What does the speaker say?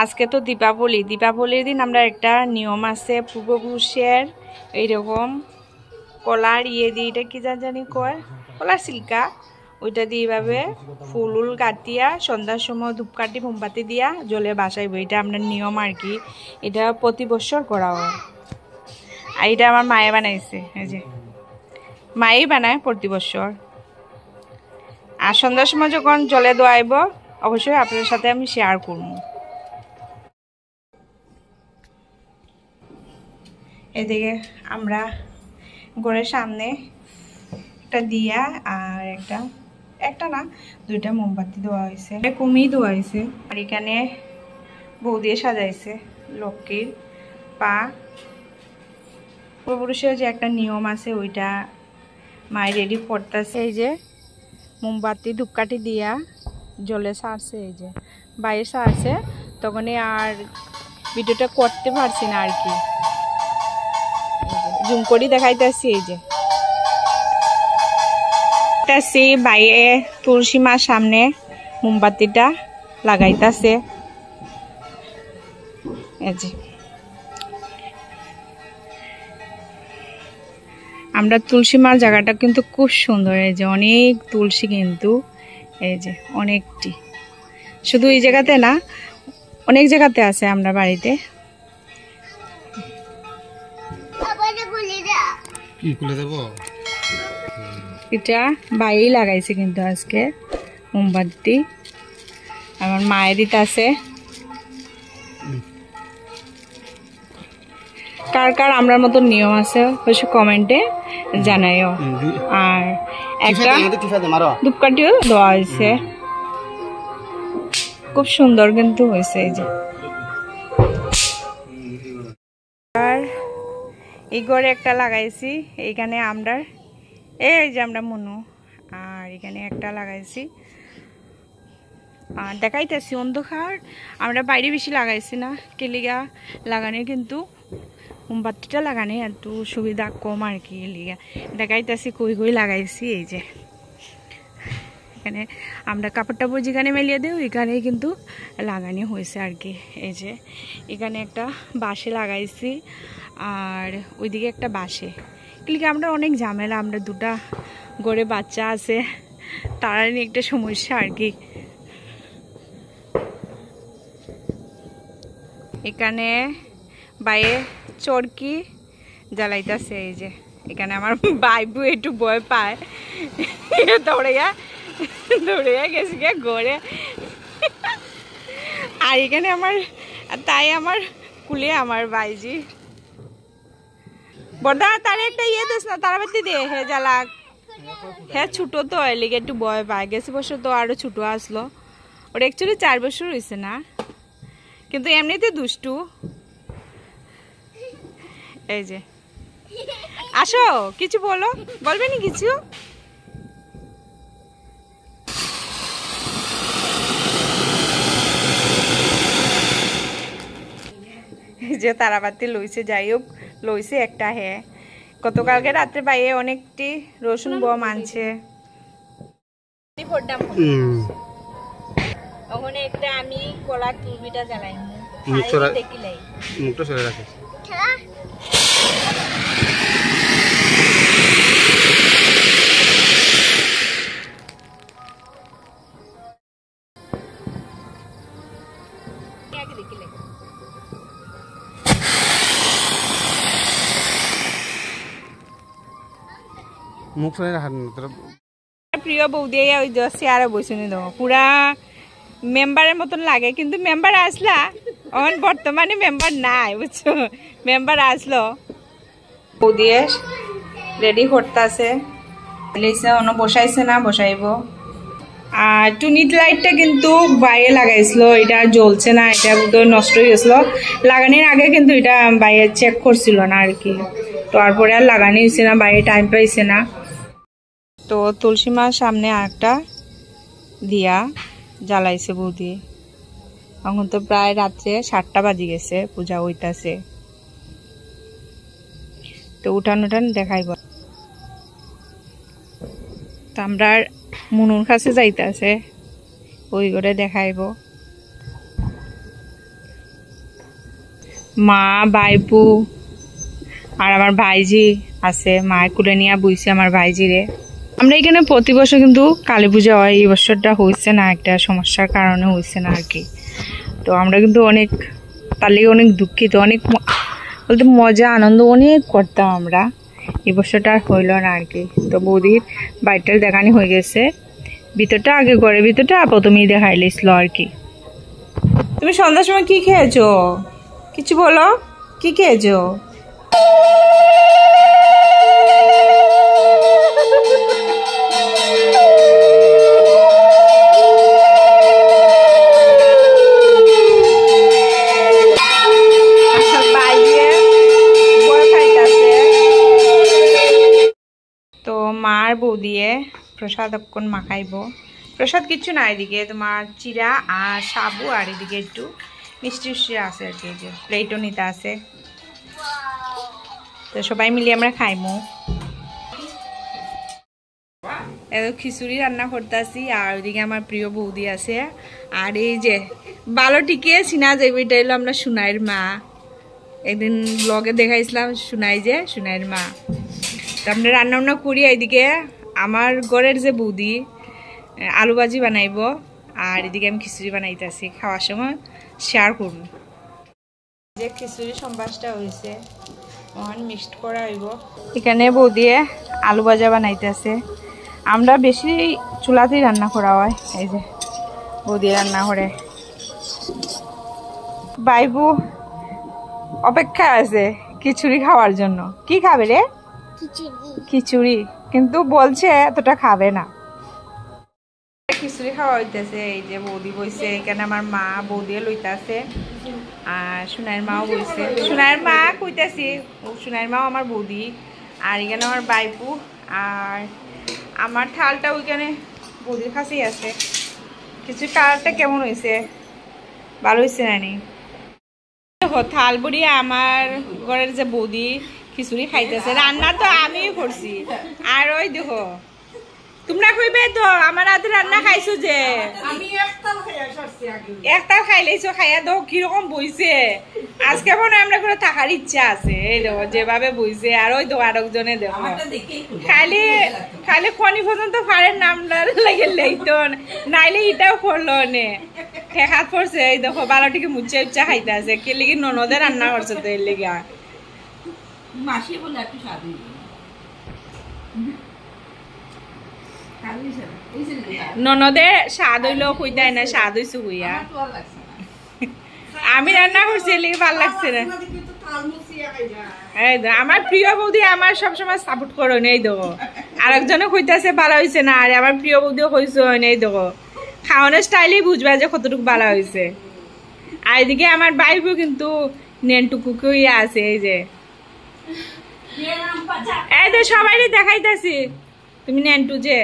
আজকে তো দীপাবলি, দীপাবলির দিন আমরা একটা নিয়ম আছে পূর্বপুরুষের, এইরকম কলার ইয়ে দিয়ে, এটা কি জানি কয়, কলার সিল্কা, ওইটা দিয়ে এইভাবে ফুল উল কাটিয়া সন্ধ্যার সময় ধূপকাঠি মোমবাতি দিয়া জলে বাসাইব। এটা আপনার নিয়ম আর কি। এটা প্রতি বছর করা হয়। আর এটা আমার মায়ে বানাইছে, এই যে মায়েই বানায় প্রতি বছর। আর সন্ধ্যার সময় যখন জলে দোয়াইব অবশ্যই আপনাদের সাথে আমি শেয়ার করব। এদিকে আমরা ঘরের সামনে একটা দিয়া আর একটা না দুইটা মোমবাতি দেওয়া হয়েছে, কমই দেওয়া হয়েছে। আর এখানে বউ দিয়ে সাজাইছে লক্ষ্মীর পা। পূর্বপুরুষের যে একটা নিয়ম আছে ওইটা মায়ের রেডি করতেছে। এই যে মোমবাতি ধূপকাঠি দিয়া জলে সারছে, এই যে বাইরে সারছে। তখনই আর ভিডিওটা করতে পারছি না আর কি, জুম করে দেখাইতেছি। এই যে বাইরে তুলসী মার সামনে মোমবাতিটা লাগাইতেছে। এই যে আমরা তুলসী মার জায়গাটা কিন্তু খুব সুন্দর। এই যে অনেক তুলসী, কিন্তু এই যে অনেকটি, শুধু এই জায়গাতে না অনেক জায়গাতে আছে আমরা বাড়িতে। এটা বাইরেই লাগাইছে কিন্তু আজকে মোমবাতি। আমার মায়ের দিতে আছে। কার কার আমরার মতো নিয়ম আছে অবশ্যই কমেন্টে জানাইও। আর একটা ধূপকাঠিও দেওয়া হয়েছে, খুব সুন্দর কিন্তু হয়েছে। এই যে আর এই ঘরে একটা লাগাইছি, এইখানে আমরা এই যে আমরা মনু, আর এখানে একটা লাগাইছি। আর দেখাইতেছি অন্ধকার, আমরা বাইরে বেশি লাগাইছি না, কেলিগা লাগানো কিন্তু মোমবাতিটা লাগানো একটু সুবিধা কম আর কি। লিগা দেখাইতেছি কই কই লাগাইছি। এই যে এখানে আমরা কাপড় টাপড় যেখানে মেলিয়ে দেব এখানেই কিন্তু লাগানো হয়েছে আর কি। এই যে এখানে একটা বাঁশে লাগাইছি, আর ওইদিকে একটা বাঁশে। লিগা আমরা অনেক ঝামেলা, আমরা দুটা গড়ে বাচ্চা আছে, তারা নিয়ে একটা সমস্যা আর কি। এখানে বাইরে চরকি জ্বালাইতেছে। এই যে এখানে আমার বাইবু একটু ভয় পায়, দৌড়াইয়া গেছি গে ঘরে। আর এখানে আমার তাই আমার কুলে আমার বাইজি বড়দা, তার একটা ইয়ে দিস না, তারা বাতি দে হে জ্বালাক। হ্যাঁ ছোট তো এলিগে একটু ভয় পায়, গেছে বছর তো আরো ছোট আসলো। ওর অ্যাকচুয়ালি 4 বছর হয়েছে না, কিন্তু এমনিতে দুষ্টু। এই যে আসো, কিছু বলো, বলবে না কিছু? যে তারাবাতি লইছে, যাই হোক লইছে একটা। হ্যাঁ গতকালকে রাত্রে বাইরে অনেকটি রসুন বম আনছে। ওখানে একটা আমি কলার তুলবিটা জ্বালাই দেখিলাই মুখটা সরে রাখে। প্রিয় বৌদি ওই চেয়ারে বসে নি পুরা মেম্বারের মতন লাগে, কিন্তু মেম্বার আসলা এখন বর্তমানে মেম্বার নাই, বুঝছো? মেম্বার আসলো। বৌদি রেডি করতেছে, বসাইছে না, বসাইব। আর টুনিট লাইটটা কিন্তু বাইরে লাগাইছিল, এটা জ্বলছে না, এটা নষ্ট হয়ে গেছিল। লাগানোর আগে কিন্তু এটা বাইরে চেক করছিল না আর কি, তারপরে আর লাগানো হয়েছে না, বাইরে টাইম পাইছে না। তো তুলসী মার সামনে আরেকটা দিয়া জ্বালাইছে বৌদি। এখন তো প্রায় রাত্রে 7টা বাজে গেছে, পূজা হইতাছে। তো উঠান দেখাইব। তো আমরা মুনুর কাছে যাইতাছে, ওই করে দেখাইব। মা বাইপু আর আমার ভাইজি আছে, মায়ের কুলে নিয়ে বইছে আমার ভাইজিরে। আমরা এখানে প্রতি বছর কিন্তু কালী পূজা হয়, এই বছরটা হয়েছে না, একটা সমস্যার কারণে হয়েছে না আর কি। তো আমরা কিন্তু অনেক তার লেগে অনেক দুঃখিত, অনেক বলতে মজা আনন্দ অনেক করতাম আমরা, এই বছরটা আর হইল না আর কি। তো বৌদির বাড়িটার দেখানি হয়ে গেছে, ভিতরটা আগে করে ভিতরটা প্রথমেই দেখাই লিছিল আর কি। তুমি সন্ধ্যার সময় কি খেয়েছো? কিছু বলো, কি খেয়েছো? তো মার বউ দিয়ে প্রসাদ অক্ষণ মাখাইব। প্রসাদ কিচ্ছু না, এদিকে তোমার চিরা আর সাবু আর এদিকে একটু মিষ্টি মিষ্টি আছে আর কি, যে প্লেটও নিতে আছে। তো সবাই মিলে আমরা খাইমু। খিচুড়ি রান্না করতেছি আর ওইদিকে আমার প্রিয় বৌদি আছে। আর এই যে ভালো টিকে চিনা যাইব, এটা হলো আমরা সুনাইয়ের মা। একদিন ব্লগে দেখাইছিলাম সুনাই, যে সুনাইয়ের মা। তো আমরা রান্না বান্না করি। এইদিকে আমার ঘরের যে বৌদি আলু ভাজি বানাইব, আর এদিকে আমি খিচুড়ি বানাইতেছি, খাওয়ার সময় শেয়ার করুন। যে খিচুড়ি সম্বাসটা হয়েছে মহান মিক্সড করা হইব। এখানে বৌদিয়ে আলু ভাজা বানাইতেছে। আমরা বেশি চুলাতেই রান্না করা হয়, এই যে বৌদি রান্না করে। বাইবু অপেক্ষা আছে খিচুড়ি খাওয়ার জন্য। কি খাবে রে? খিচুড়ি, কিন্তু বলছে এতটা খাবে না। খিচুড়ি খাওয়া হইতেছে, এই যে বৌদি বইছে এখানে, আমার মা বৌদিও লইতাছে আর সোনাইয়ের মাও বইছে। সোনাইয়ের মা কইতাছি, সোনাইয়ের মাও আমার বৌদি। আর এখানে আমার বাইপু আর আমার থালটা ওইখানে বৌদির কাছেই আছে। খিচুড়ি কালারটা কেমন হয়েছে? ভালো হয়েছে নানি? দেখো থাল বুড়ি আমার ঘরের যে বৌদি খিচুড়ি খাইতেছে। রান্না তো আমিই করছি। আর ওই দেখো তোমরা কইবে তো আমার হাতে রান্না খাইছো, যে আমি একটাও খাইলেছো, খাইয়া দেখো কিরকম বইছে। আজকে মনে আমরা করে থাকার ইচ্ছা আছে। এই দেখো যেভাবে বইছে। আর ওই দেখো আরেকজনে দেখো খালি খালি খনি পর্যন্ত ফাড়ের নাম লাগে লেইতো, নাইলে এটাও করলো নে ঠেকাত পড়ছে। এই দেখো বারোটিকে মুচ্চা উচ্চা খাইতে আছে, কে লিগে ননদে রান্না করছে তো এর লিগা। মাসি বলে একটু স্বাদ ননদের স্বাদ হইলেও কইতাই না স্বাদ হইছে হইয়া। আমি রান্না করছি এর লিগে ভালো লাগছে না। এই আমার প্রিয় বৌদি আমার সবসময় সাপোর্ট করো, এই দেখো আরেকজনে কইতাছে ভালো হয়েছে না, আর আমার প্রিয় বৌদিও কইছে এই দেখো খাওয়ানোর স্টাইলেই বুঝবা যে কতটুকু ভালো হয়েছে। আর এদিকে আমার বাইবু কিন্তু নেনটুকু ইয়ে আছে, এই যে এই তো সবাই দেখাইতাছি তুমি নেনটু যে